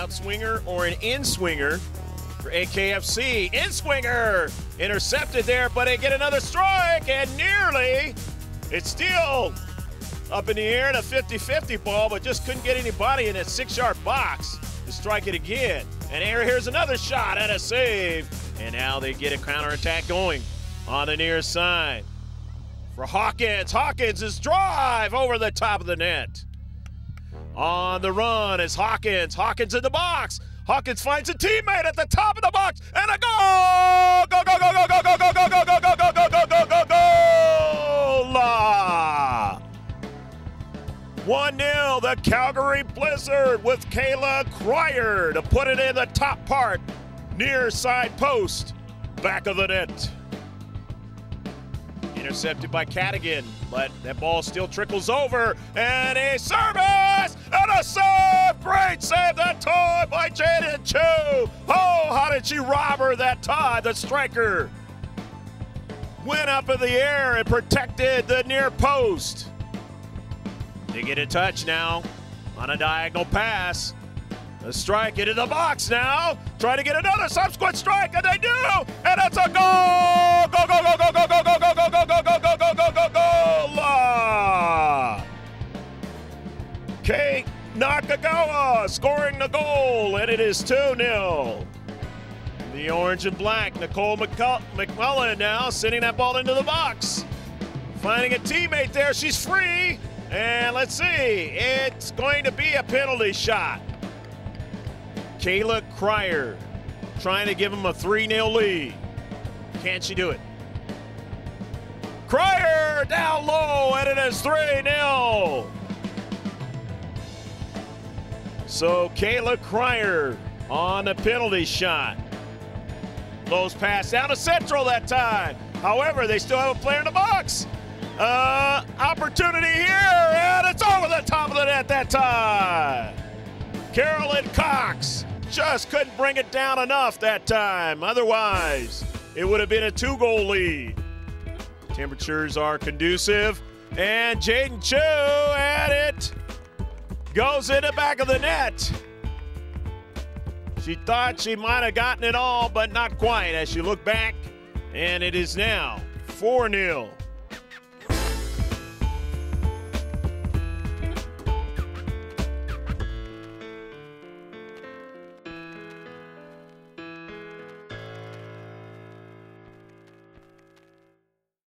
outswinger or an in-swinger for AKFC. In-swinger intercepted there, but they get another strike, and nearly, it's still up in the air in a 50-50 ball, but just couldn't get anybody in that 6-yard box to strike it again. And here's another shot and a save. And now they get a counterattack going on the near side for Hawkins. Hawkins' drive over the top of the net. On the run is Hawkins. Hawkins in the box. Hawkins finds a teammate at the top of the box, and a goal! Go, go, go, go, go, go, go, go, go, go, go, go, go, go, go, go, go! 1-0, the Calgary Blizzard with Kayla Cryer to put it in the top part, near side post, back of the net. Intercepted by Cadigan, but that ball still trickles over, and a service and a save! Great save that time by Jaden Chu. Oh, how did she rob her that time? The striker went up in the air and protected the near post. They get a touch now on a diagonal pass. A strike into the box now. Trying to get another subsequent strike, and they do! And it's a goal! Go, go, go, go, go, go, go, go, go, go, go, go, go, go, go, go, go! Kate Nakagawa scoring the goal, and it is 2-0. The orange and black, Nicole McMullen now sending that ball into the box. Finding a teammate there, she's free. And let's see, it's going to be a penalty shot. Kayla Cryer trying to give him a 3-0 lead. Can she do it? Cryer down low, and it is 3-0. So Kayla Cryer on the penalty shot. Close pass down to Central that time. However, they still have a player in the box. Opportunity here, and it's over the top of the net that time. Carolyn Cox just couldn't bring it down enough that time. Otherwise, it would have been a 2-goal lead. Temperatures are conducive, and Jaden Chu, and it goes in the back of the net. She thought she might have gotten it all, but not quite as she looked back, and it is now 4-0.